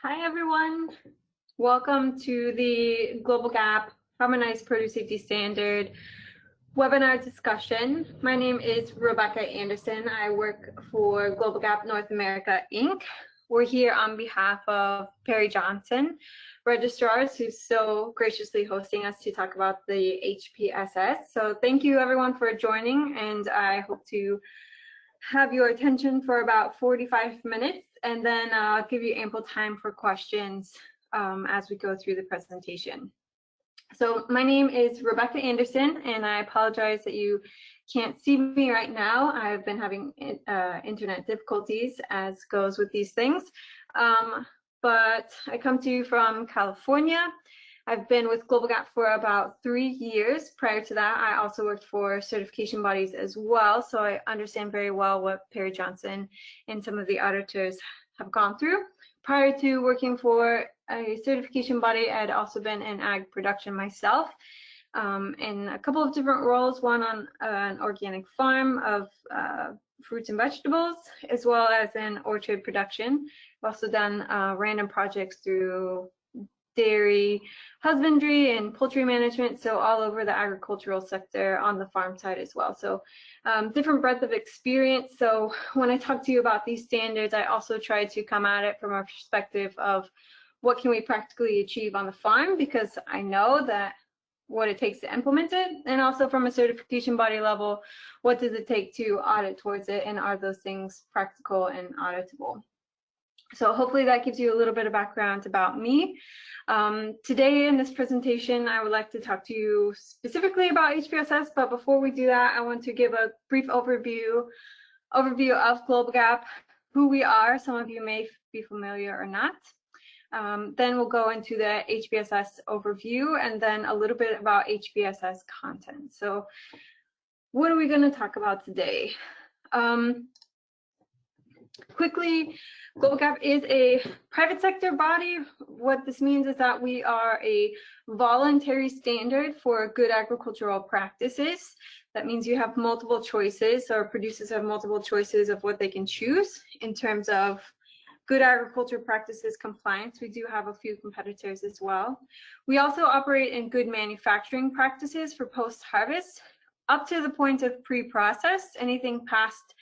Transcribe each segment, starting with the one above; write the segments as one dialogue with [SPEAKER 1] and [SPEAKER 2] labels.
[SPEAKER 1] Hi, everyone. Welcome to the GlobalGAP Harmonized Produce Safety Standard webinar discussion. My name is Rebecca Anderson. I work for GlobalGAP North America, Inc. We're here on behalf of Perry Johnson, registrars, who's so graciously hosting us to talk about the HPSS. So thank you, everyone, for joining, and I hope to have your attention for about 45 minutes, and then I'll give you ample time for questions as we go through the presentation. So my name is Rebecca Anderson, and I apologize that you can't see me right now. I've been having internet difficulties, as goes with these things. But I come to you from California. I've been with GlobalGAP for about 3 years. Prior to that, I also worked for certification bodies as well, so I understand very well what Perry Johnson and some of the auditors have gone through. Prior to working for a certification body, I had also been in ag production myself in a couple of different roles, one on an organic farm of fruits and vegetables, as well as in orchard production. I've also done random projects through dairy husbandry and poultry management, so all over the agricultural sector on the farm side as well. So different breadth of experience. So when I talk to you about these standards, I also try to come at it from a perspective of what can we practically achieve on the farm, because I know that what it takes to implement it, and also from a certification body level, what does it take to audit towards it, and are those things practical and auditable? So hopefully that gives you a little bit of background about me. Today in this presentation, I would like to talk to you specifically about HPSS, but before we do that, I want to give a brief overview of GlobalGAP, who we are. Some of you may be familiar or not. Then we'll go into the HPSS overview, and then a little bit about HPSS content. So what are we going to talk about today? Quickly, GlobalGAP is a private sector body. What this means is that we are a voluntary standard for good agricultural practices. That means you have multiple choices, or producers have multiple choices of what they can choose in terms of good agriculture practices compliance. We do have a few competitors as well. We also operate in good manufacturing practices for post-harvest, up to the point of pre-process. Anything past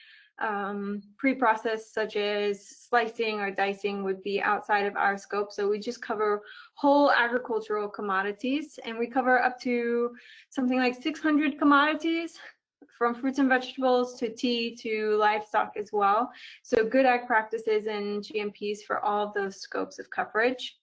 [SPEAKER 1] pre-processed, such as slicing or dicing, would be outside of our scope. So we just cover whole agricultural commodities, and we cover up to something like 600 commodities, from fruits and vegetables to tea to livestock as well. So good ag practices and GMPs for all of those scopes of coverage.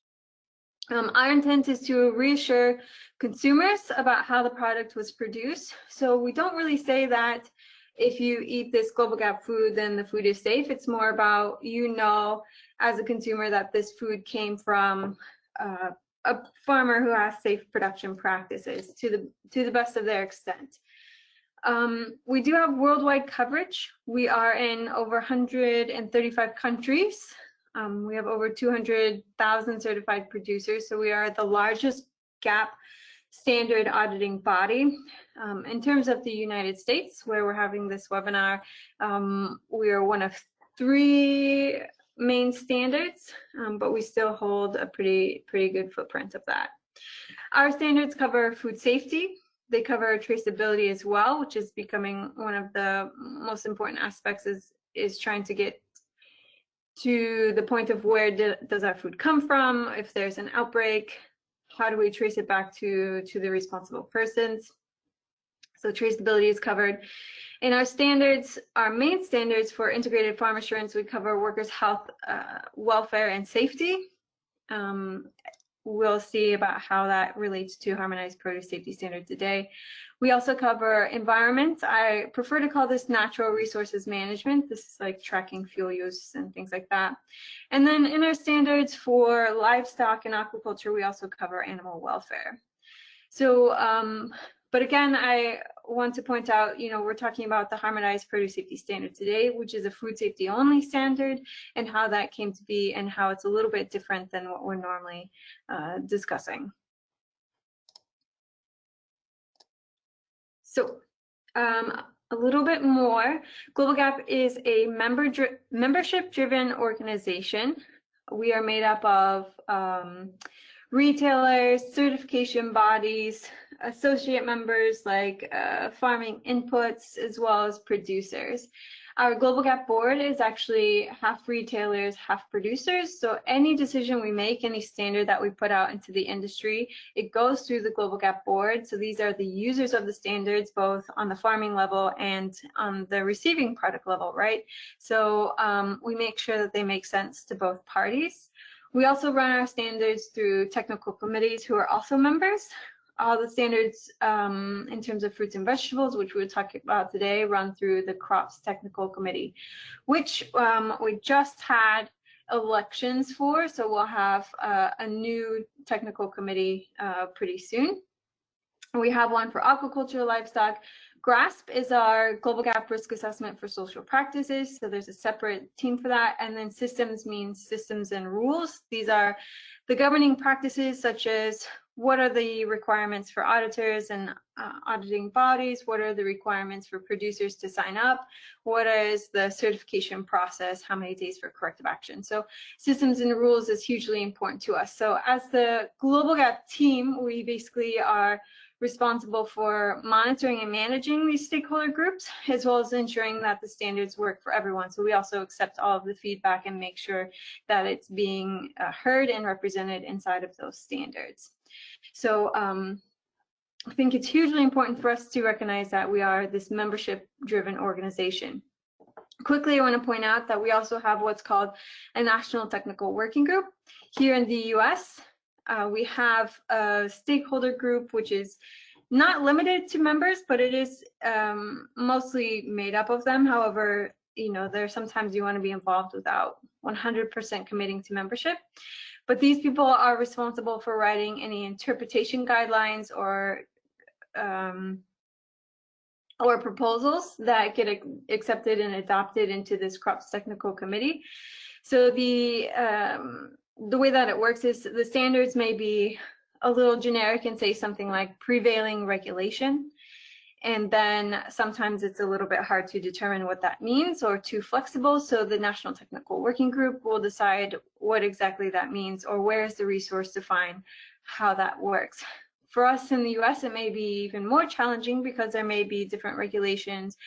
[SPEAKER 1] Our intent is to reassure consumers about how the product was produced. So we don't really say that if you eat this GlobalGAP food, then the food is safe. It's more about, you know, as a consumer, that this food came from a farmer who has safe production practices to the best of their extent. We do have worldwide coverage. We are in over 135 countries. We have over 200,000 certified producers, so we are the largest GAP standard auditing body. In terms of the United States, where we're having this webinar, we are one of 3 main standards, but we still hold a pretty good footprint of that. Our standards cover food safety. They cover traceability as well, which is becoming one of the most important aspects, is trying to get to the point of where does our food come from. If there's an outbreak, how do we trace it back to the responsible persons? So traceability is covered. In our standards, our main standards for integrated farm assurance, we cover workers' health, welfare, and safety. We'll see about how that relates to Harmonized Produce Safety Standard today. We also cover environment. I prefer to call this natural resources management. This is like tracking fuel use and things like that. And then in our standards for livestock and aquaculture, we also cover animal welfare. So, but again, I want to point out, you know, we're talking about the Harmonized Produce Safety Standard today, which is a food safety only standard, and how that came to be, and how it's a little bit different than what we're normally discussing. So a little bit more, GlobalGAP is a membership-driven organization. We are made up of retailers, certification bodies, associate members like farming inputs, as well as producers. Our GlobalGAP board is actually half retailers, half producers. So any decision we make, any standard that we put out into the industry, it goes through the GlobalGAP board. So these are the users of the standards, both on the farming level and on the receiving product level, right? So we make sure that they make sense to both parties. We also run our standards through technical committees who are also members. All the standards in terms of fruits and vegetables, which we're talking about today, run through the Crops Technical Committee, which we just had elections for. So we'll have a new technical committee pretty soon. We have one for aquaculture, livestock. GRASP is our GlobalGAP risk assessment for social practices. So there's a separate team for that. And then systems means systems and rules. These are the governing practices, such as what are the requirements for auditors and auditing bodies? What are the requirements for producers to sign up? What is the certification process? How many days for corrective action? So systems and rules is hugely important to us. So as the GlobalGAP team, we basically are responsible for monitoring and managing these stakeholder groups, as well as ensuring that the standards work for everyone. So we also accept all of the feedback and make sure that it's being heard and represented inside of those standards. So I think it's hugely important for us to recognize that we are this membership-driven organization. Quickly, I want to point out that we also have what's called a National Technical Working Group. Here in the US, we have a stakeholder group which is not limited to members, but it is mostly made up of them. However, you know, there's sometimes you want to be involved without 100% committing to membership. But these people are responsible for writing any interpretation guidelines or proposals that get accepted and adopted into this Crops Technical Committee. So the way that it works is the standards may be a little generic and say something like prevailing regulation. And then sometimes it's a little bit hard to determine what that means or too flexible. So the National Technical Working Group will decide what exactly that means or where is the resource to find how that works. For us in the US, it may be even more challenging because there may be different regulations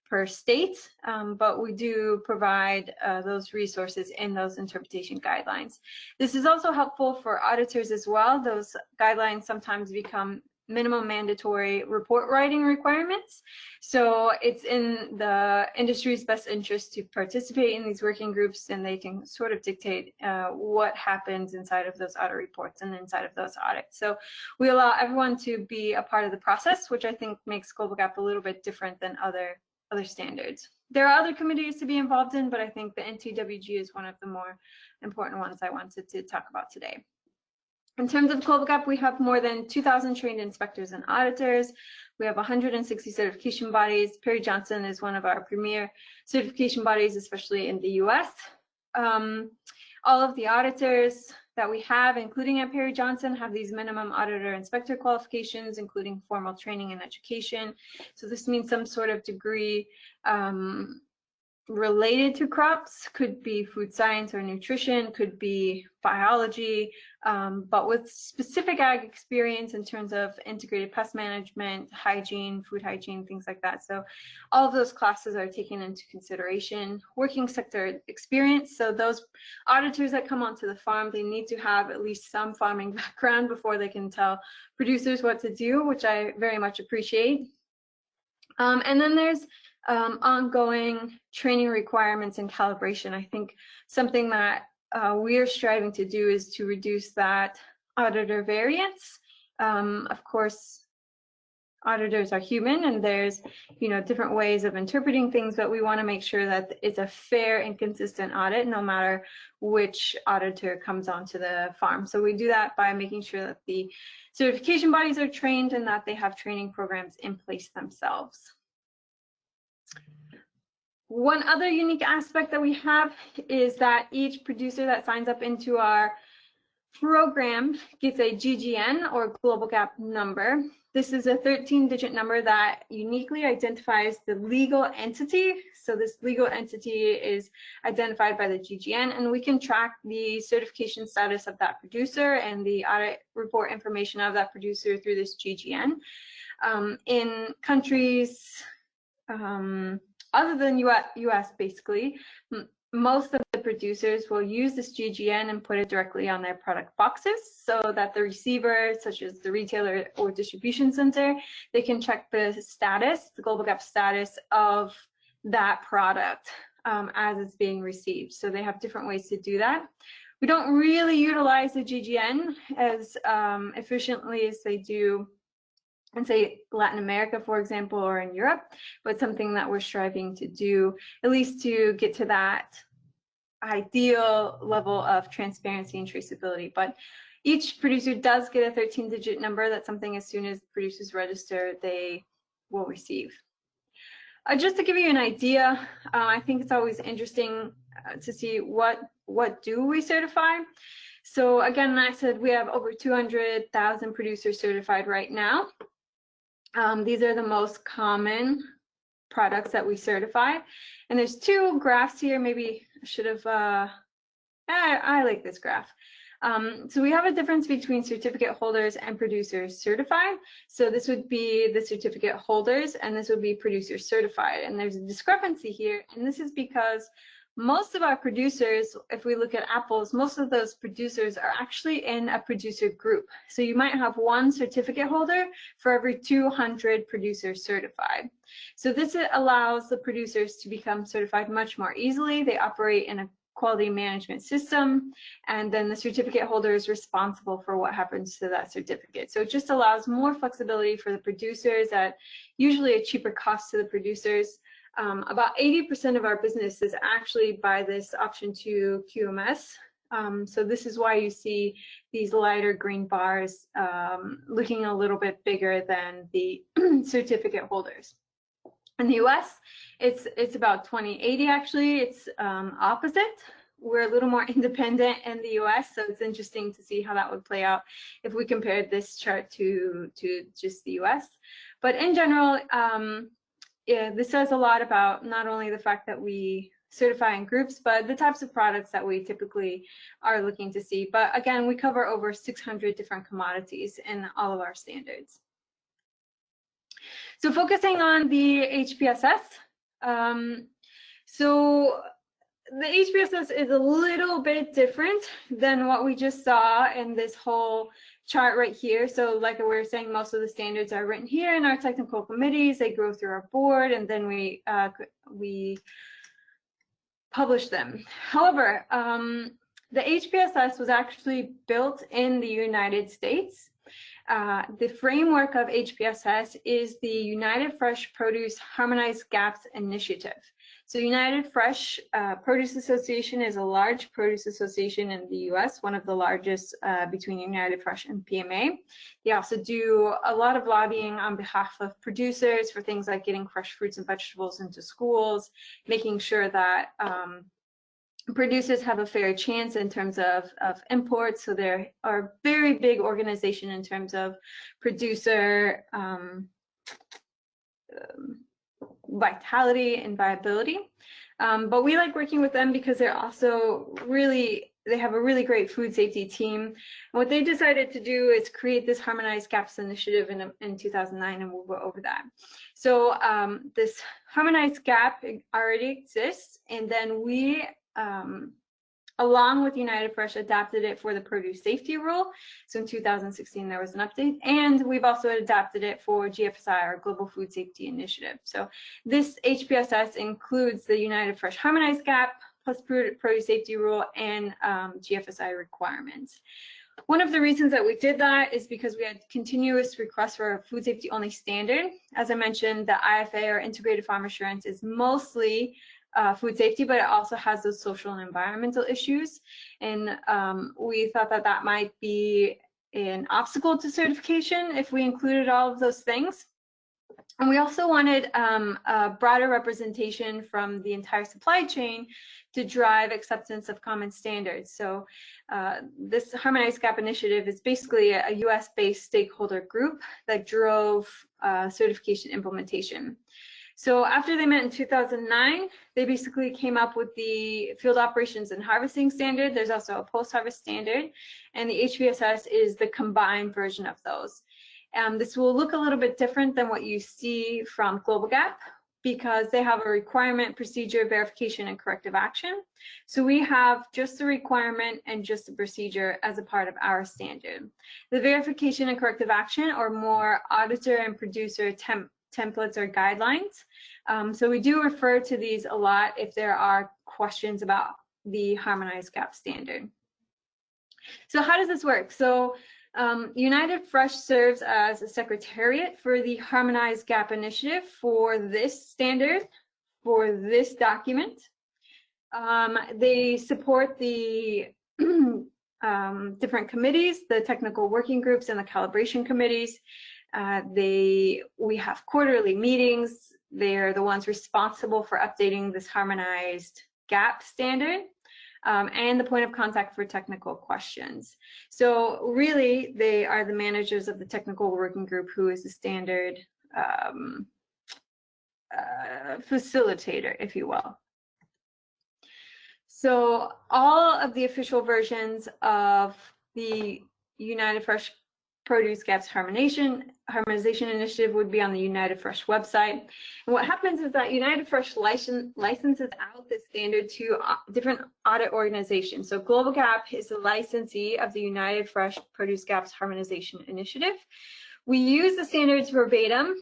[SPEAKER 1] per state, but we do provide those resources in those interpretation guidelines. This is also helpful for auditors as well. Those guidelines sometimes become minimum mandatory report writing requirements. So it's in the industry's best interest to participate in these working groups, and they can sort of dictate what happens inside of those audit reports and inside of those audits. So we allow everyone to be a part of the process, which I think makes GlobalGAP a little bit different than other standards. There are other committees to be involved in, but I think the NTWG is one of the more important ones I wanted to talk about today. In terms of GlobalGAP, we have more than 2,000 trained inspectors and auditors. We have 160 certification bodies. Perry Johnson is one of our premier certification bodies, especially in the US. All of the auditors that we have, including at Perry Johnson, have these minimum auditor inspector qualifications, including formal training and education. So this means some sort of degree related to crops, could be food science or nutrition, could be biology, but with specific ag experience in terms of integrated pest management, hygiene, food hygiene, things like that. So all of those classes are taken into consideration. Working sector experience, so those auditors that come onto the farm, they need to have at least some farming background before they can tell producers what to do, which I very much appreciate. And then there's ongoing training requirements and calibration. I think something that we're striving to do is to reduce that auditor variance. Of course, auditors are human, and there's different ways of interpreting things, but we want to make sure that it's a fair and consistent audit no matter which auditor comes onto the farm. So we do that by making sure that the certification bodies are trained and that they have training programs in place themselves. One other unique aspect that we have is that each producer that signs up into our program gets a GGN, or Global Gap number. This is a 13-digit number that uniquely identifies the legal entity. So this legal entity is identified by the GGN, and we can track the certification status of that producer and the audit report information of that producer through this GGN. In countries other than US, basically, most of the producers will use this GGN and put it directly on their product boxes so that the receiver, such as the retailer or distribution center, they can check the status, the Global Gap status of that product as it's being received. So they have different ways to do that. We don't really utilize the GGN as efficiently as they do in, say, Latin America, for example, or in Europe, but something that we're striving to do, at least to get to that ideal level of transparency and traceability. But each producer does get a 13-digit number. That's something as soon as producers register, they will receive. Just to give you an idea, I think it's always interesting to see what do we certify. So again, I said we have over 200,000 producers certified right now. These are the most common products that we certify. And there's two graphs here. Maybe I should have, I like this graph. So we have a difference between certificate holders and producers certified. So this would be the certificate holders, and this would be producers certified. And there's a discrepancy here, and this is because most of our producers, if we look at apples, most of those producers are actually in a producer group. So you might have one certificate holder for every 200 producers certified. So this allows the producers to become certified much more easily. They operate in a quality management system, and then the certificate holder is responsible for what happens to that certificate. So it just allows more flexibility for the producers at usually a cheaper cost to the producers. About 80% of our business is actually by this option 2 QMS. So this is why you see these lighter green bars looking a little bit bigger than the certificate holders. In the US, it's about 20/80 actually. It's opposite. We're a little more independent in the US, so it's interesting to see how that would play out if we compared this chart to just the US. But in general, yeah, this says a lot about not only the fact that we certify in groups, but the types of products that we typically are looking to see. But again, we cover over 600 different commodities in all of our standards. So focusing on the HPSS, so the HPSS is a little bit different than what we just saw in this whole chart right here. So like we were saying, most of the standards are written here in our technical committees. They go through our board, and then we publish them. However, the HPSS was actually built in the United States. The framework of HPSS is the United Fresh Produce Harmonized CAP Initiative. So United Fresh Produce Association is a large produce association in the US, one of the largest between United Fresh and PMA. They also do a lot of lobbying on behalf of producers for things like getting fresh fruits and vegetables into schools, making sure that producers have a fair chance in terms of imports. So they're a very big organization in terms of producer vitality and viability. But we like working with them because they're also they have a really great food safety team. And what they decided to do is create this Harmonized CAPS initiative in 2009, and we'll go over that. So this Harmonized CAP already exists, and then we along with United Fresh, adapted it for the produce safety rule. So in 2016, there was an update, and we've also adapted it for GFSI, our Global Food Safety Initiative. So this HPSS includes the United Fresh Harmonized CAP, plus produce safety rule, and GFSI requirements. One of the reasons that we did that is because we had continuous requests for a food safety only standard. As I mentioned, the IFA, or Integrated Farm Assurance, is mostly food safety, but it also has those social and environmental issues. And we thought that that might be an obstacle to certification if we included all of those things. And we also wanted a broader representation from the entire supply chain to drive acceptance of common standards. So this Harmonized CAP Initiative is basically a US-based stakeholder group that drove certification implementation. So after they met in 2009, they basically came up with the Field Operations and Harvesting Standard. There's also a Post-Harvest Standard, and the HPSS is the combined version of those. This will look a little bit different than what you see from GlobalGAP because they have a requirement, procedure, verification, and corrective action. So we have just the requirement and just the procedure as a part of our standard. The verification and corrective action are more auditor and producer templates or guidelines. So we do refer to these a lot if there are questions about the Harmonized CAP standard. So how does this work? So United Fresh serves as a secretariat for the Harmonized CAP Initiative for this standard, for this document. They support the different committees, the technical working groups and the calibration committees. We have quarterly meetings. They're the ones responsible for updating this Harmonized CAP standard. And the point of contact for technical questions. So really, they are the managers of the technical working group, who is the standard facilitator, if you will. So all of the official versions of the United Fresh Produce Gaps Harmonization Initiative would be on the United Fresh website. And what happens is that United Fresh licenses out this standard to different audit organizations. So GlobalGAP is the licensee of the United Fresh Produce Gaps Harmonization Initiative. We use the standards verbatim.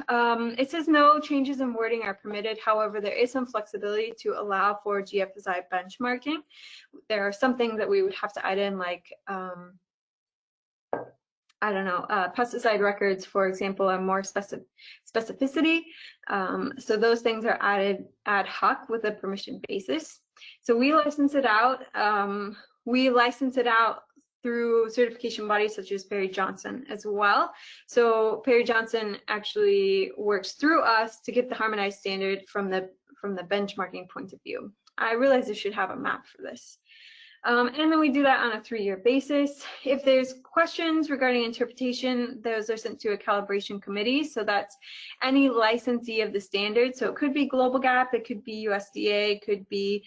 [SPEAKER 1] It says no changes in wording are permitted. However, there is some flexibility to allow for GFSI benchmarking. There are some things that we would have to add in, like I don't know, pesticide records, for example, are more specificity. So those things are added ad hoc with a permission basis. So we license it out. We license it out through certification bodies such as Perry Johnson as well. So Perry Johnson actually works through us to get the harmonized standard from the benchmarking point of view. I realize I should have a map for this. And then we do that on a 3-year basis. If there's questions regarding interpretation, those are sent to a calibration committee. So that's any licensee of the standard. So it could be GlobalGAP, it could be USDA, it could be,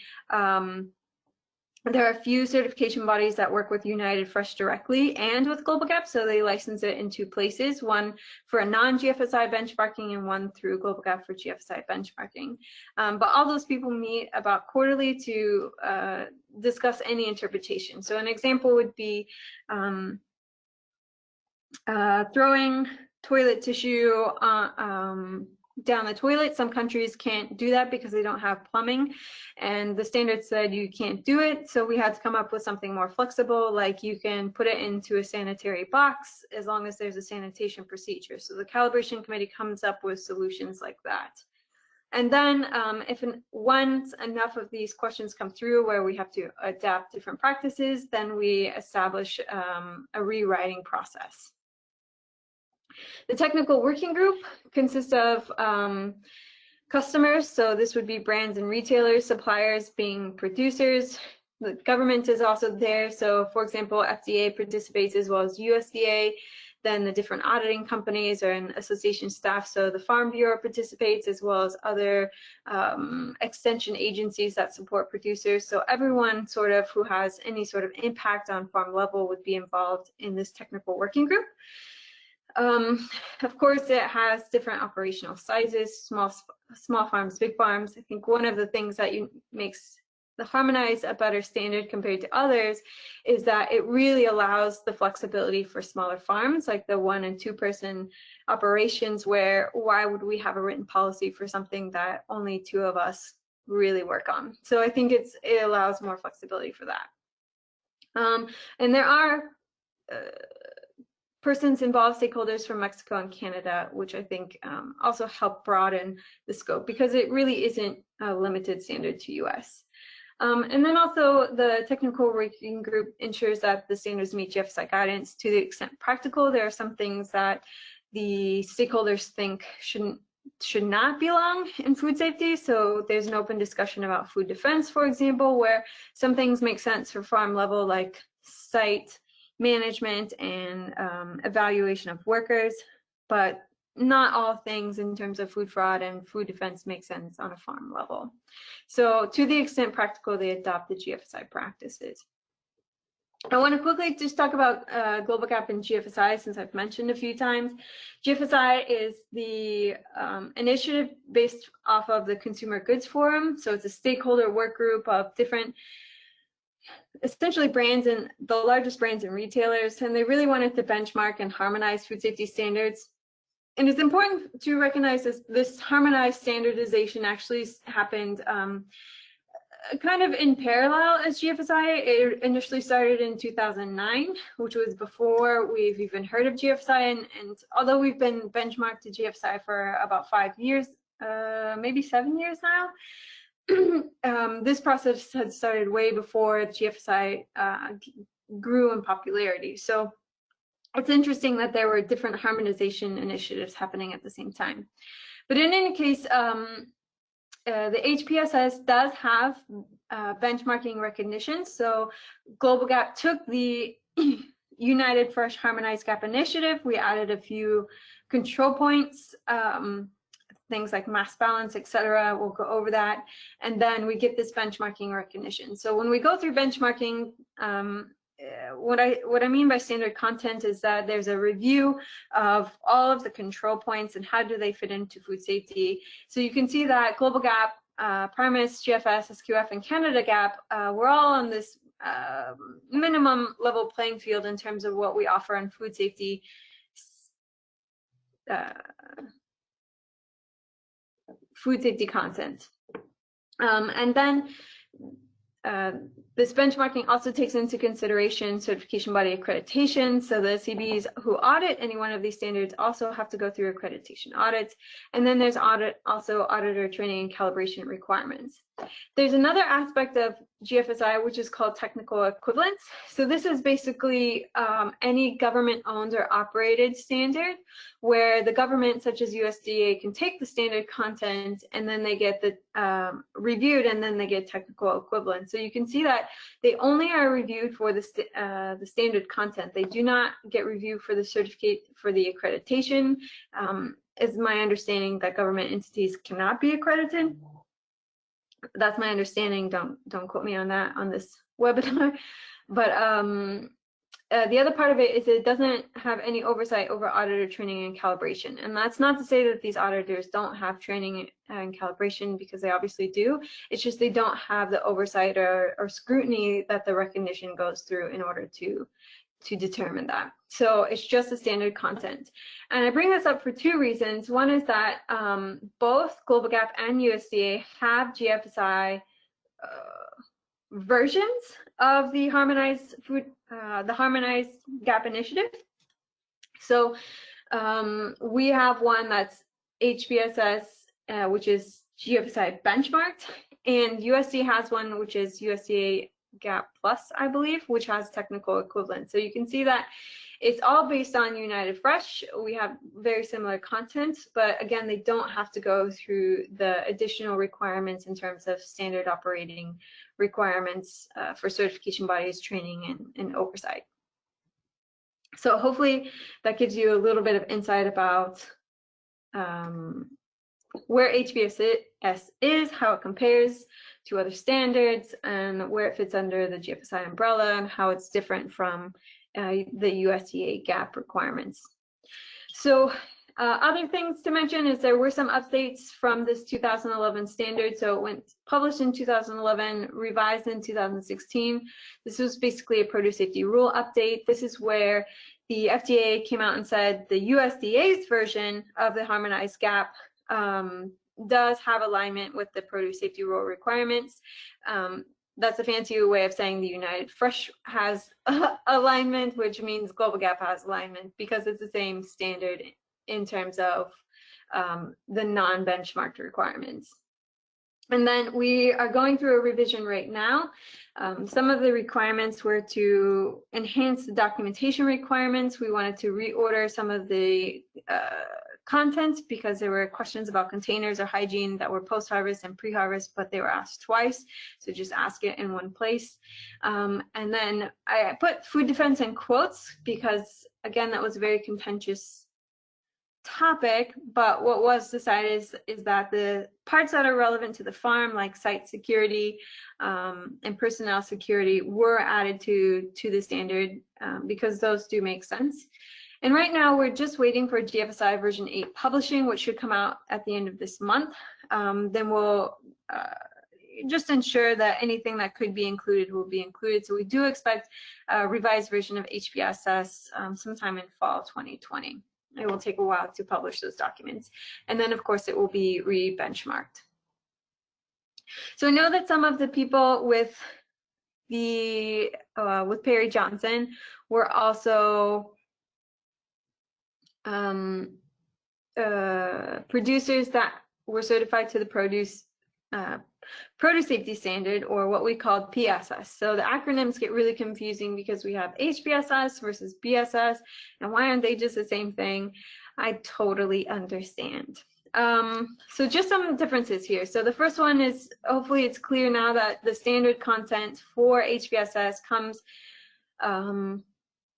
[SPEAKER 1] there are a few certification bodies that work with United Fresh directly and with GlobalGAP, so they license it in 2 places, one for a non-GFSI benchmarking and one through GlobalGAP for GFSI benchmarking. But all those people meet about quarterly to discuss any interpretation. So an example would be throwing toilet tissue down the toilet. Some countries can't do that because they don't have plumbing, and the standard said you can't do it. So we had to come up with something more flexible, like you can put it into a sanitary box as long as there's a sanitation procedure. So the calibration committee comes up with solutions like that. And then once enough of these questions come through where we have to adapt different practices, then we establish a rewriting process. The technical working group consists of customers, so this would be brands and retailers, suppliers being producers. The government is also there, so for example, FDA participates as well as USDA. Then the different auditing companies are in association staff, so the Farm Bureau participates as well as other extension agencies that support producers. So everyone sort of who has any sort of impact on farm level would be involved in this technical working group. Of course, it has different operational sizes, small farms, big farms. I think one of the things that makes the Harmonized a better standard compared to others is that it really allows the flexibility for smaller farms, like the 1- and 2-person operations, where why would we have a written policy for something that only 2 of us really work on? So I think it allows more flexibility for that. And there are persons involved, stakeholders from Mexico and Canada, which I think also help broaden the scope, because it really isn't a limited standard to US. And then also the technical working group ensures that the standards meet GFSI guidance to the extent practical. There are some things that the stakeholders think shouldn't should not belong in food safety. So there's an open discussion about food defense, for example, where some things make sense for farm level, like site management and evaluation of workers, but not all things in terms of food fraud and food defense make sense on a farm level. So to the extent practical, they adopt the GFSI practices. I want to quickly just talk about GlobalGAP and GFSI, since I've mentioned a few times. GFSI is the initiative based off of the Consumer Goods Forum. So it's a stakeholder work group of different, essentially brands and the largest brands and retailers, and they really wanted to benchmark and harmonize food safety standards. And it's important to recognize this harmonized standardization actually happened kind of in parallel as GFSI. It initially started in 2009, which was before we've even heard of GFSI. And although we've been benchmarked to GFSI for about 5 years, maybe 7 years now, this process had started way before GFSI grew in popularity. So it's interesting that there were different harmonization initiatives happening at the same time. But in any case, the HPSS does have benchmarking recognition. So GlobalGAP took the United Fresh Harmonized CAP Initiative. We added a few control points, things like mass balance, etc. We'll go over that. And then we get this benchmarking recognition. So when we go through benchmarking, what I mean by standard content is that there's a review of all of the control points and how do they fit into food safety. So you can see that GlobalGAP, Primus, GFS, SQF, and Canada GAP, we're all on this minimum level playing field in terms of what we offer on food safety. Food safety content. And then this benchmarking also takes into consideration certification body accreditation. So the CBs who audit any one of these standards also have to go through accreditation audits. And then there's also auditor training and calibration requirements. There's another aspect of GFSI, which is called technical equivalence. So this is basically any government-owned or operated standard where the government, such as USDA, can take the standard content and then they get the reviewed and then they get technical equivalence. So you can see that they only are reviewed for the standard content. They do not get reviewed for the certificate for the accreditation. Is my understanding that government entities cannot be accredited. That's my understanding. Don't quote me on that on this webinar. But the other part of it is it doesn't have any oversight over auditor training and calibration. And that's not to say that these auditors don't have training and calibration, because they obviously do. It's just they don't have the oversight or scrutiny that the recognition goes through in order to determine that. So it's just the standard content. And I bring this up for two reasons. One is that both GlobalGAP and USDA have GFSI versions of the Harmonized CAP Initiative. So we have one that's HPSS, which is GFSI benchmarked, and USDA has one which is USDA GAP Plus, I believe, which has technical equivalent. So you can see that it's all based on United Fresh. We have very similar content, but again, they don't have to go through the additional requirements in terms of standard operating requirements for certification bodies, training, and oversight. So hopefully that gives you a little bit of insight about where HPSS is, how it compares to other standards, and where it fits under the GFSI umbrella, and how it's different from the USDA GAP requirements. So other things to mention is there were some updates from this 2011 standard. So it went published in 2011, revised in 2016. This was basically a produce safety rule update. This is where the FDA came out and said the USDA's version of the Harmonized CAP does have alignment with the produce safety rule requirements. That's a fancy way of saying the United Fresh has alignment, which means GlobalGAP has alignment, because it's the same standard in terms of the non-benchmarked requirements. And then we are going through a revision right now. Some of the requirements were to enhance the documentation requirements. We wanted to reorder some of the content because there were questions about containers or hygiene that were post-harvest and pre-harvest, but they were asked twice. So just ask it in one place. And then I put food defense in quotes because, again, that was a very contentious topic, but what was decided is that the parts that are relevant to the farm, like site security and personnel security, were added to the standard because those do make sense. And right now we're just waiting for GFSI version 8 publishing, which should come out at the end of this month. Then we'll just ensure that anything that could be included will be included. So we do expect a revised version of HPSS sometime in fall 2020. It will take a while to publish those documents. And then, of course, it will be re-benchmarked. So I know that some of the people with Perry Johnson were also producers that were certified to the produce safety standard, or what we call PSS. So the acronyms get really confusing because we have HPSS versus BSS, and why aren't they just the same thing? I totally understand. So just some differences here. So the first one is, hopefully it's clear now that the standard content for HPSS comes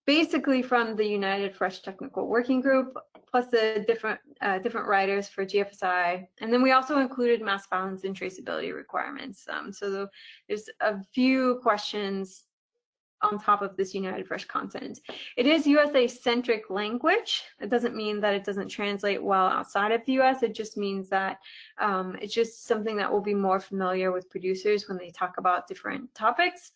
[SPEAKER 1] basically from the United Fresh Technical Working Group, plus the different writers for GFSI. And then we also included mass balance and traceability requirements. So there's a few questions on top of this United Fresh content. It is USA-centric language. It doesn't mean that it doesn't translate well outside of the US. It just means that it's just something that will be more familiar with producers when they talk about different topics.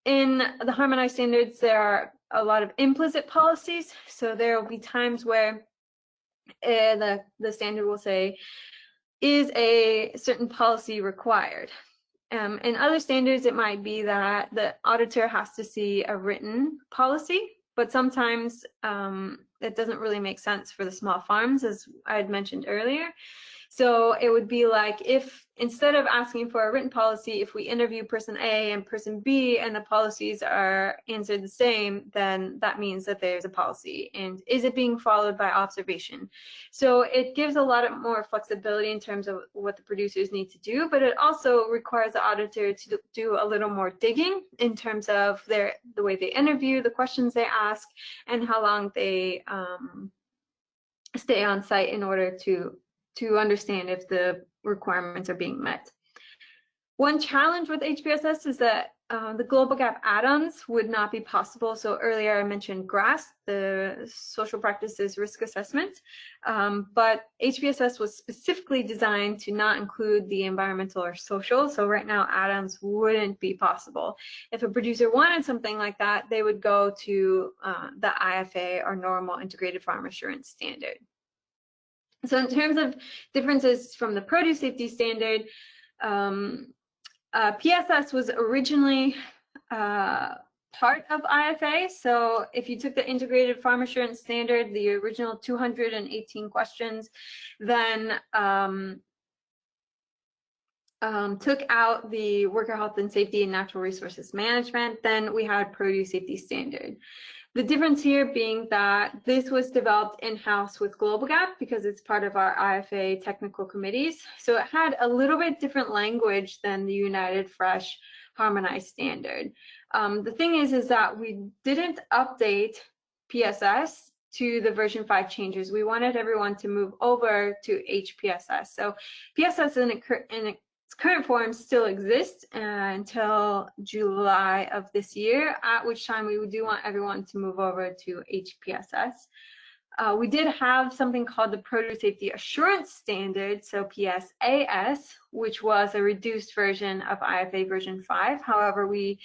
[SPEAKER 1] In the harmonized standards, there are a lot of implicit policies. So there will be times where the standard will say, is a certain policy required? In other standards, it might be that the auditor has to see a written policy, but sometimes it doesn't really make sense for the small farms, as I had mentioned earlier. So it would be like, if instead of asking for a written policy, if we interview person A and person B and the policies are answered the same, then that means that there's a policy. And is it being followed by observation? So it gives a lot more flexibility in terms of what the producers need to do, but it also requires the auditor to do a little more digging in terms of the way they interview, the questions they ask, and how long they stay on site in order to understand if the requirements are being met. One challenge with HPSS is that the GlobalGAP add-ons would not be possible. So earlier I mentioned GRASS, the Social Practices Risk Assessment, but HPSS was specifically designed to not include the environmental or social. So right now add-ons wouldn't be possible. If a producer wanted something like that, they would go to the IFA, or Normal Integrated Farm Assurance Standard. So in terms of differences from the produce safety standard, PSS was originally part of IFA. So if you took the Integrated Farm Assurance Standard, the original 218 questions, then took out the worker health and safety and natural resources management, then we had produce safety standard. The difference here being that this was developed in-house with GlobalGAP because it's part of our IFA technical committees. So it had a little bit different language than the United Fresh Harmonized Standard. The thing is that we didn't update PSS to the version 5 changes. We wanted everyone to move over to HPSS. So PSS in its current form still exists until July of this year, at which time we do want everyone to move over to HPSS. We did have something called the Produce Safety Assurance Standard, so PSAS, which was a reduced version of IFA version 5. However, we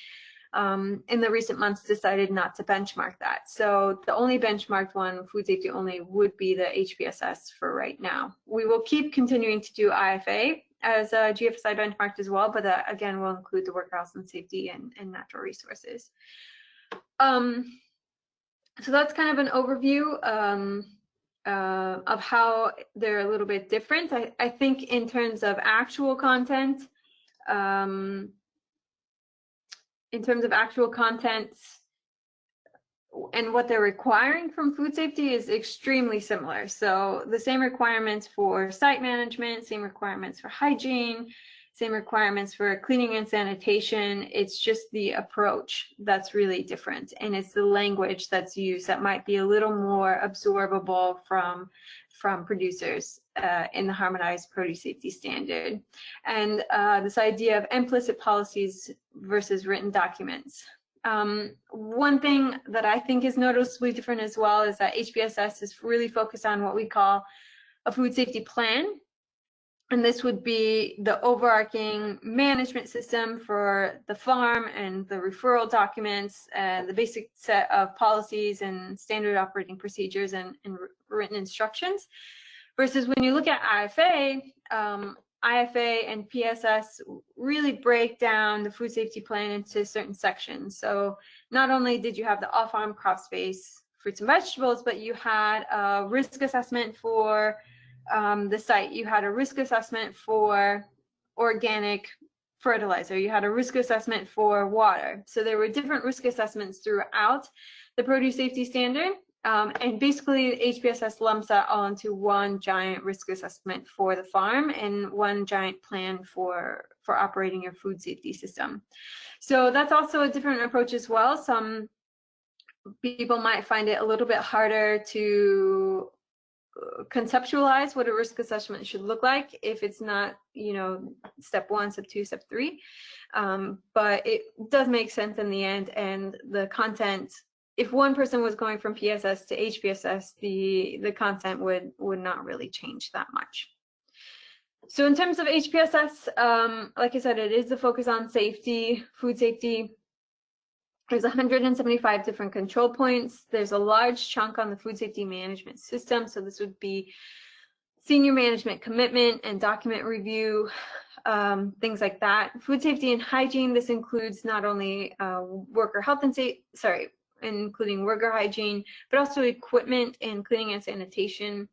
[SPEAKER 1] in the recent months decided not to benchmark that. So the only benchmarked one, food safety only, would be the HPSS for right now. We will keep continuing to do IFA as a GFSI benchmarked as well, but again, we'll include the worker health and safety and natural resources. So that's kind of an overview of how they're a little bit different. I think in terms of actual content, and what they're requiring from food safety is extremely similar. So the same requirements for site management, same requirements for hygiene, same requirements for cleaning and sanitation. It's just the approach that's really different, and it's the language that's used that might be a little more absorbable from producers in the Harmonized Produce Safety Standard. And this idea of implicit policies versus written documents. One thing that I think is noticeably different as well is that HPSS is really focused on what we call a food safety plan. And this would be the overarching management system for the farm and the referral documents, the basic set of policies and standard operating procedures and written instructions. Versus when you look at IFA, IFA and PSS really break down the food safety plan into certain sections. So not only did you have the off-farm crop space, fruits and vegetables, but you had a risk assessment for the site. You had a risk assessment for organic fertilizer. You had a risk assessment for water. So there were different risk assessments throughout the produce safety standard. And basically, HPSS lumps that all into one giant risk assessment for the farm and one giant plan for operating your food safety system. So that's also a different approach as well. Some people might find it a little bit harder to conceptualize what a risk assessment should look like if it's not, you know, step 1, step 2, step 3. But it does make sense in the end, and the content, if one person was going from PSS to HPSS, the content would not really change that much. So in terms of HPSS, like I said, it is the focus on safety, food safety. There's 175 different control points. There's a large chunk on the food safety management system. So this would be senior management commitment and document review, things like that. Food safety and hygiene, this includes not only worker health and safety, including worker hygiene, but also equipment and cleaning and sanitation.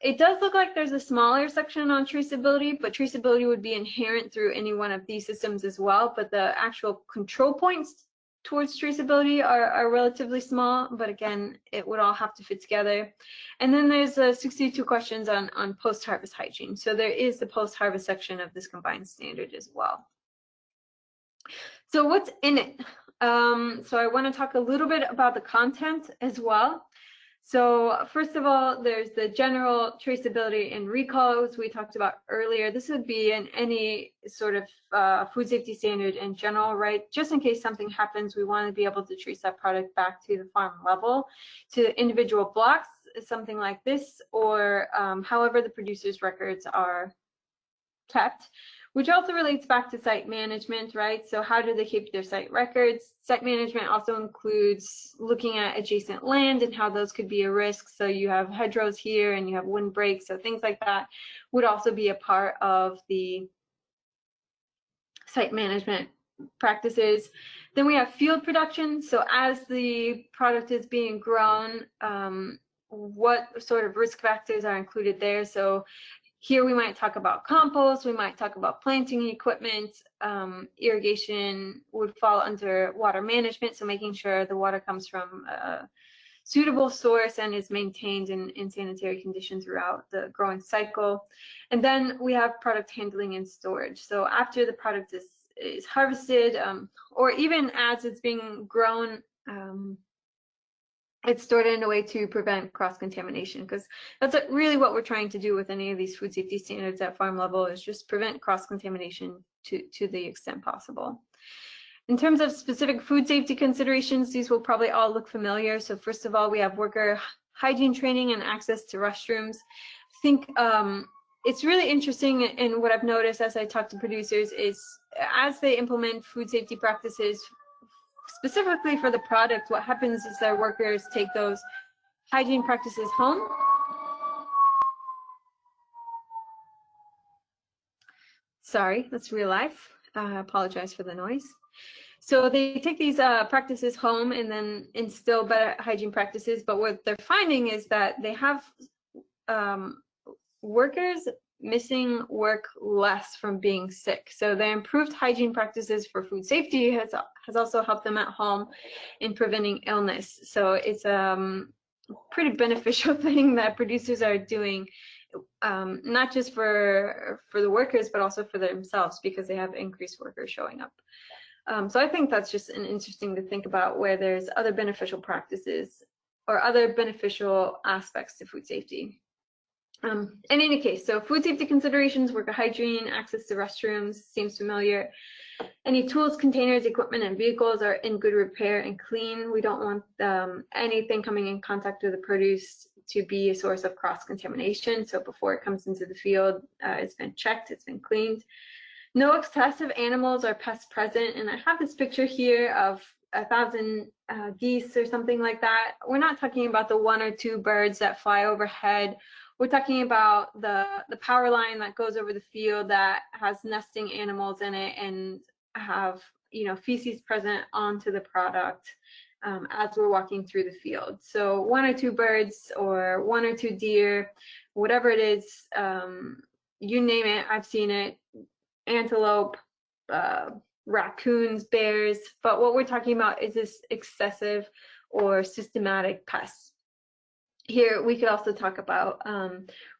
[SPEAKER 1] It does look like there's a smaller section on traceability, but traceability would be inherent through any one of these systems as well. But the actual control points towards traceability are relatively small, but again, it would all have to fit together. And then there's 62 questions on post-harvest hygiene. So there is the post-harvest section of this combined standard as well. So what's in it? So I want to talk a little bit about the content as well. So first of all, there's the general traceability and recalls we talked about earlier. This would be in any sort of food safety standard in general, right? Just in case something happens, we want to be able to trace that product back to the farm level, to individual blocks, something like this, or however the producer's records are kept, which also relates back to site management, right? So how do they keep their site records? Site management also includes looking at adjacent land and how those could be a risk. So you have hedgerows here and you have windbreaks, so things like that would also be a part of the site management practices. Then we have field production. So as the product is being grown, what sort of risk factors are included there? So here we might talk about compost, we might talk about planting equipment, irrigation would fall under water management, so making sure the water comes from a suitable source and is maintained in sanitary conditions throughout the growing cycle. And then we have product handling and storage. So after the product is harvested, or even as it's being grown, it's stored in a way to prevent cross-contamination, because that's really what we're trying to do with any of these food safety standards at farm level, is just prevent cross-contamination to the extent possible. In terms of specific food safety considerations, these will probably all look familiar. So first of all, we have worker hygiene training and access to restrooms. I think it's really interesting, and what I've noticed as I talk to producers is as they implement food safety practices, specifically for the product, what happens is their workers take those hygiene practices home. Sorry, that's real life. I apologize for the noise. So they take these practices home and then instill better hygiene practices. But what they're finding is that they have workers missing work less from being sick. So the improved hygiene practices for food safety has also helped them at home in preventing illness. So it's a pretty beneficial thing that producers are doing, not just for the workers, but also for themselves, because they have increased workers showing up. So I think that's just an interesting to think about, where there's other beneficial practices or other beneficial aspects to food safety. In any case, so food safety considerations, worker hygiene, access to restrooms seems familiar. Any tools, containers, equipment, and vehicles are in good repair and clean. We don't want anything coming in contact with the produce to be a source of cross-contamination. So before it comes into the field, it's been checked, it's been cleaned. No excessive animals or pests present. And I have this picture here of 1,000 geese or something like that. We're not talking about the 1 or 2 birds that fly overhead. We're talking about the power line that goes over the field that has nesting animals in it and have, you know, feces present onto the product as we're walking through the field. So 1 or 2 birds or 1 or 2 deer, whatever it is, you name it, I've seen it. Antelope, raccoons, bears, but what we're talking about is this excessive or systematic pests. Here we could also talk about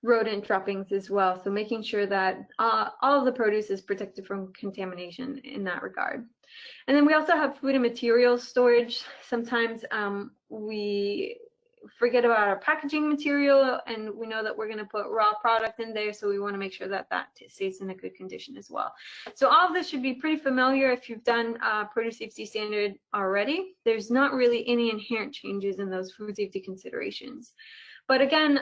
[SPEAKER 1] rodent droppings as well, so making sure that all of the produce is protected from contamination in that regard. And then we also have food and materials storage. Sometimes we forget about our packaging material, and we know that we're going to put raw product in there, so we want to make sure that that stays in a good condition as well. So all of this should be pretty familiar if you've done produce safety standard already. There's not really any inherent changes in those food safety considerations, but again,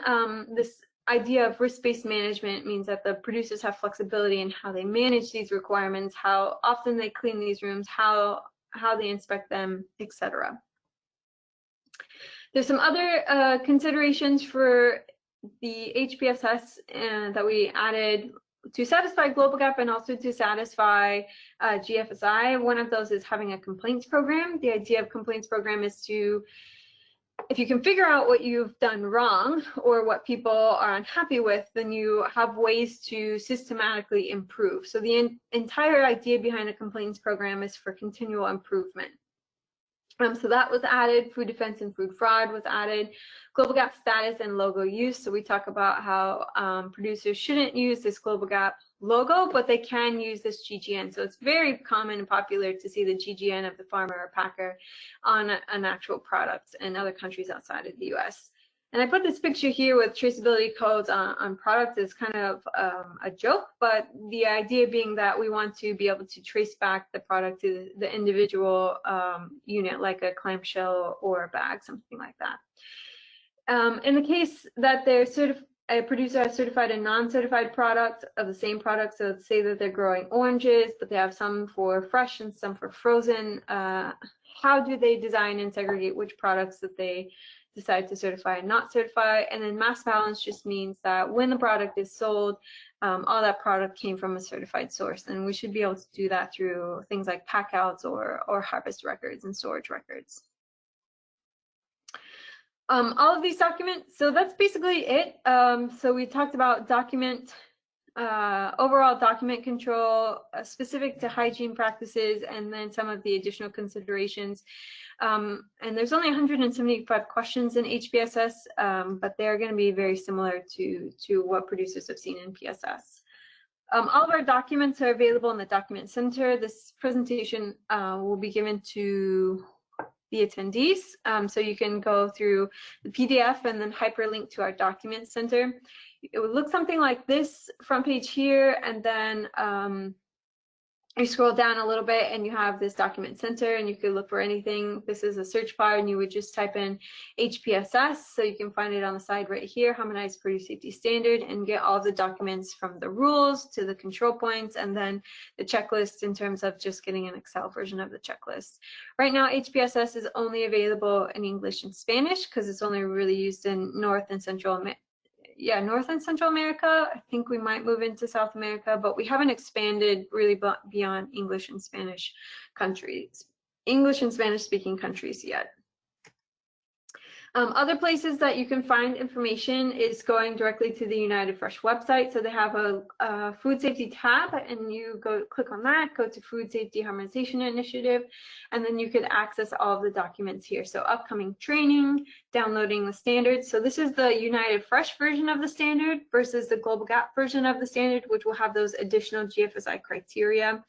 [SPEAKER 1] this idea of risk-based management means that the producers have flexibility in how they manage these requirements, how often they clean these rooms, how they inspect them, etc. There's some other considerations for the HPSS that we added to satisfy GlobalGAP and also to satisfy GFSI. One of those is having a complaints program. The idea of complaints program is to, if you can figure out what you've done wrong or what people are unhappy with, then you have ways to systematically improve. So the entire idea behind a complaints program is for continual improvement. So that was added. Food defense and food fraud was added. GlobalGAP status and logo use. So we talk about how producers shouldn't use this GlobalGAP logo, but they can use this GGN. So it's very common and popular to see the GGN of the farmer or packer on an actual product in other countries outside of the US. And I put this picture here with traceability codes on products as kind of a joke, but the idea being that we want to be able to trace back the product to the individual unit, like a clamshell or a bag, something like that. In the case that a producer has certified a non-certified product of the same product, so let's say that they're growing oranges, but they have some for fresh and some for frozen, how do they design and segregate which products that they decide to certify and not certify? And then mass balance just means that when the product is sold, all that product came from a certified source, and we should be able to do that through things like packouts or harvest records and storage records. All of these documents, so that's basically it. So we talked about overall document control specific to hygiene practices, and then some of the additional considerations. And there's only 175 questions in HPSS, but they're going to be very similar to what producers have seen in PSS. All of our documents are available in the document center. This presentation will be given to the attendees, so you can go through the PDF and then hyperlink to our document center. It would look something like this front page here, and then you scroll down a little bit and you have this document center, and you could look for anything. This is a search bar, and you would just type in HPSS, so you can find it on the side right here, Harmonized Produce Safety Standard, and get all the documents from the rules to the control points, and then the checklist in terms of just getting an Excel version of the checklist. Right now, HPSS is only available in English and Spanish because it's only really used in North and Central America. I think we might move into South America, but we haven't expanded really beyond English and Spanish speaking countries yet. Other places that you can find information is going directly to the United Fresh website. So they have a food safety tab, and you click on that, go to Food Safety Harmonization Initiative, and then you could access all of the documents here. So upcoming training, downloading the standards. So this is the United Fresh version of the standard versus the GlobalGAP version of the standard, which will have those additional GFSI criteria.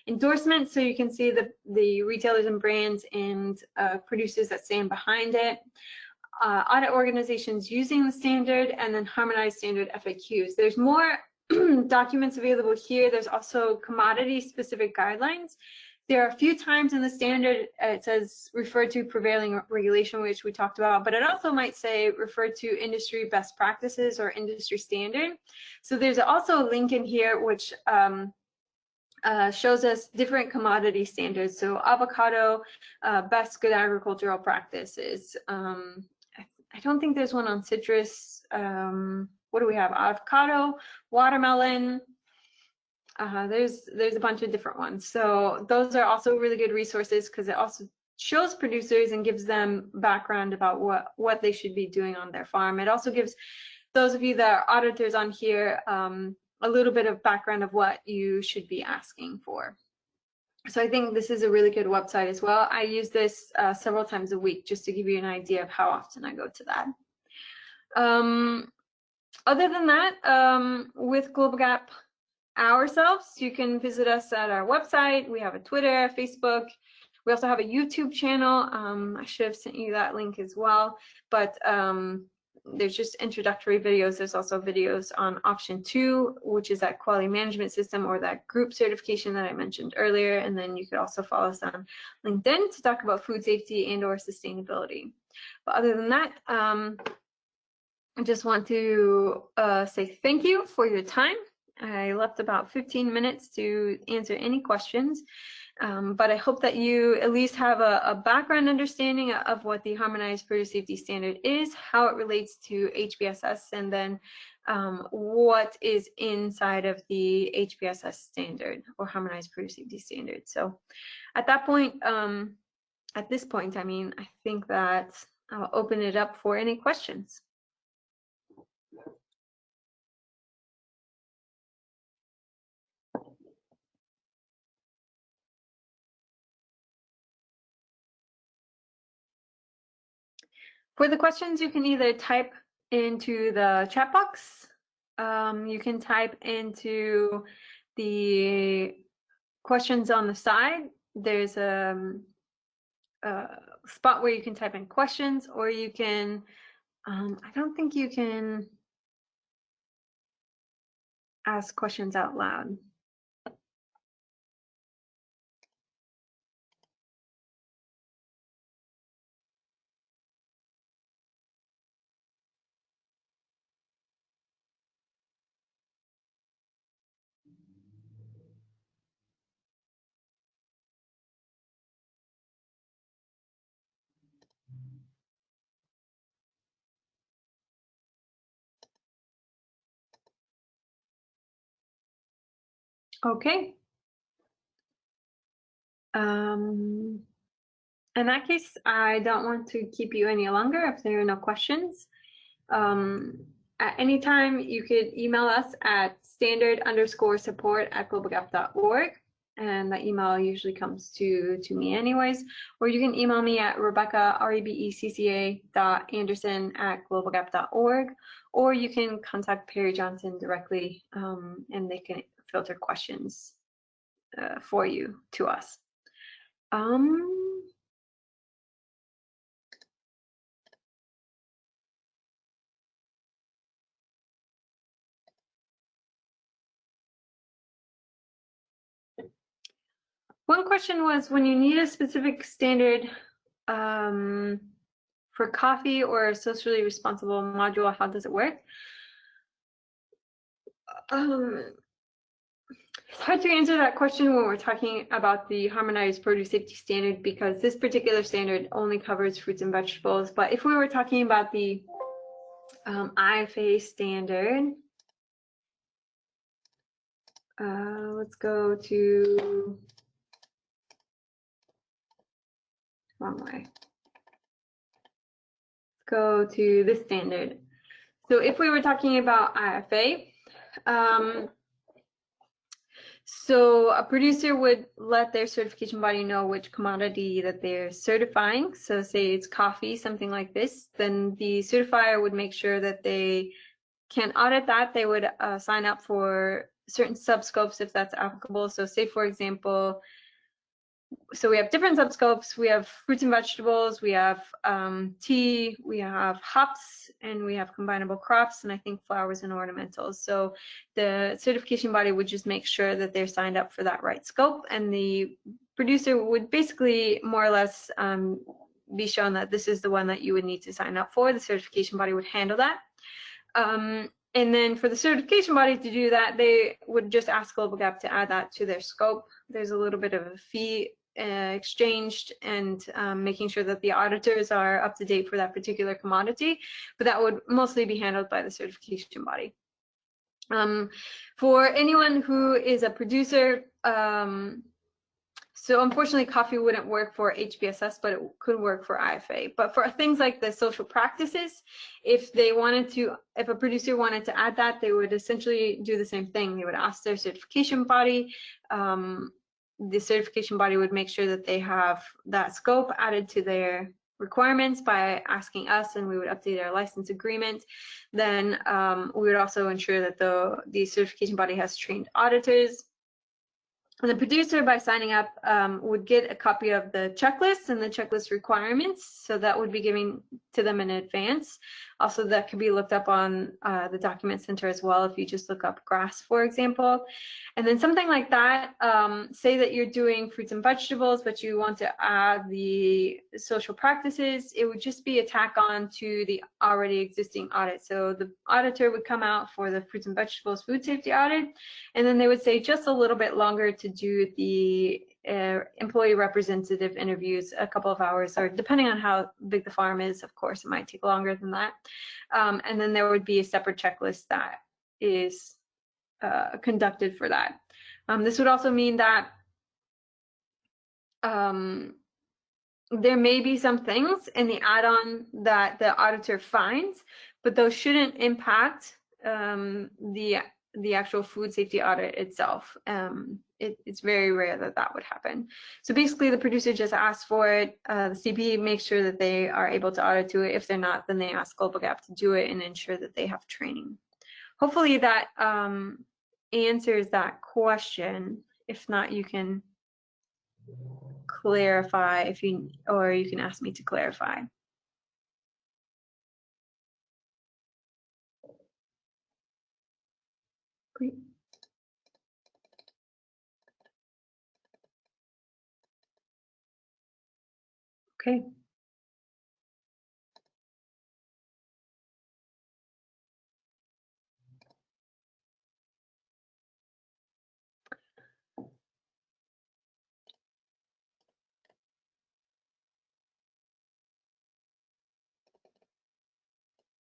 [SPEAKER 1] Endorsements, so you can see the retailers and brands and producers that stand behind it. Audit organizations using the standard, and then harmonized standard FAQs. There's more documents available here. There's also commodity specific guidelines. There are a few times in the standard it says refer to prevailing regulation, which we talked about, but it also might say refer to industry best practices or industry standard. So there's also a link in here which shows us different commodity standards. So avocado, best good agricultural practices. I don't think there's one on citrus. What do we have? Avocado, watermelon. There's a bunch of different ones. So those are also really good resources because it also shows producers and gives them background about what they should be doing on their farm. It also gives those of you that are auditors on here a little bit of background of what you should be asking for. So I think this is a really good website as well. I use this several times a week just to give you an idea of how often I go to that. Other than that, with GlobalGAP ourselves, you can visit us at our website. We have a Twitter, Facebook. We also have a YouTube channel. I should have sent you that link as well, but there's just introductory videos. There's also videos on option 2, which is that quality management system or that group certification that I mentioned earlier. And then you could also follow us on LinkedIn to talk about food safety and or sustainability. But other than that, I just want to say thank you for your time. I left about 15 minutes to answer any questions. But I hope that you at least have a background understanding of what the Harmonized Produce Safety Standard is, how it relates to HPSS, and then what is inside of the HPSS standard or Harmonized Produce Safety Standard. So at that point, at this point, I mean, I think that I'll open it up for any questions. For the questions, you can either type into the chat box, you can type into the questions on the side. There's a spot where you can type in questions, or you can, I don't think you can ask questions out loud. Okay. In that case, I don't want to keep you any longer if there are no questions. At any time, you could email us at standard_support@globalgap.org, and that email usually comes to me anyways, or you can email me at Rebecca, rebecca.anderson@globalgap.org, or you can contact Perry Johnson directly, and they can filter questions for you to us. One question was, when you need a specific standard for coffee or a socially responsible module, how does it work? It's hard to answer that question when we're talking about the Harmonized Produce Safety Standard, because this particular standard only covers fruits and vegetables. But if we were talking about the IFA standard, let's go to, wrong way. go to this standard. So if we were talking about IFA, so a producer would let their certification body know which commodity that they're certifying. So say it's coffee, something like this, then the certifier would make sure that they can audit that. They would sign up for certain subscopes if that's applicable. So say, for example, so we have different subscopes. We have fruits and vegetables, we have tea, we have hops, and we have combinable crops, and I think flowers and ornamentals. So the certification body would just make sure that they're signed up for that right scope, and the producer would basically more or less be shown that this is the one that you would need to sign up for. The certification body would handle that. And then for the certification body to do that, they would just ask GlobalGAP to add that to their scope. There's a little bit of a fee exchanged, and making sure that the auditors are up to date for that particular commodity, but that would mostly be handled by the certification body. For anyone who is a producer, so unfortunately, coffee wouldn't work for HPSS, but it could work for IFA. But for things like the social practices, if they wanted to, if a producer wanted to add that, they would essentially do the same thing. They would ask their certification body. The certification body would make sure that they have that scope added to their requirements by asking us, and we would update our license agreement. Then we would also ensure that the certification body has trained auditors. And the producer, by signing up, would get a copy of the checklist and the checklist requirements. So that would be given to them in advance. Also, that could be looked up on the document center as well if you just look up grass, for example. And then something like that, say that you're doing fruits and vegetables, but you want to add the social practices, it would just be a tack on to the already existing audit. So the auditor would come out for the fruits and vegetables food safety audit, and then they would say just a little bit longer to do the employee representative interviews, a couple of hours, or depending on how big the farm is, of course, it might take longer than that. And then there would be a separate checklist that is conducted for that. This would also mean that there may be some things in the add-on that the auditor finds, but those shouldn't impact the actual food safety audit itself. It's very rare that that would happen. So basically, the producer just asks for it. The CP makes sure that they are able to audit to it. If they're not, then they ask GlobalGAP to do it and ensure that they have training. Hopefully that answers that question. If not, you can clarify if you, or you can ask me to clarify. Great. Okay.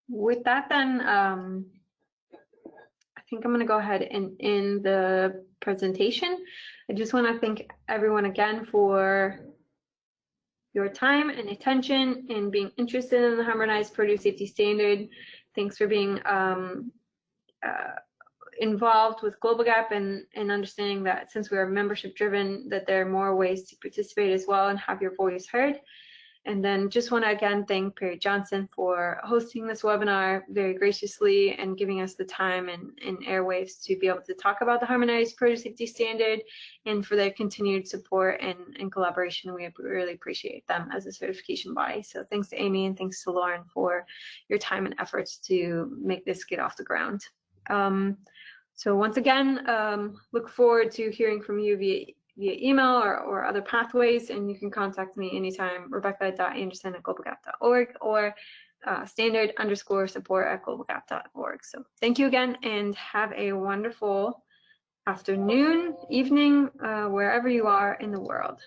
[SPEAKER 1] With that, then, I think I'm going to go ahead and end the presentation. I just want to thank everyone again for your time and attention and being interested in the Harmonized Produce Safety Standard. Thanks for being involved with GlobalGAP and understanding that since we are membership driven, that there are more ways to participate as well and have your voice heard. And then just want to again thank Perry Johnson for hosting this webinar very graciously and giving us the time and airwaves to be able to talk about the Harmonized Produce Safety Standard, and for their continued support and collaboration. We really appreciate them as a certification body. So thanks to Amy and thanks to Lauren for your time and efforts to make this get off the ground. So once again, look forward to hearing from you via email or other pathways, and you can contact me anytime, rebecca.anderson@globalgap.org or standard_support@globalgap.org. So thank you again, and have a wonderful afternoon, evening, wherever you are in the world.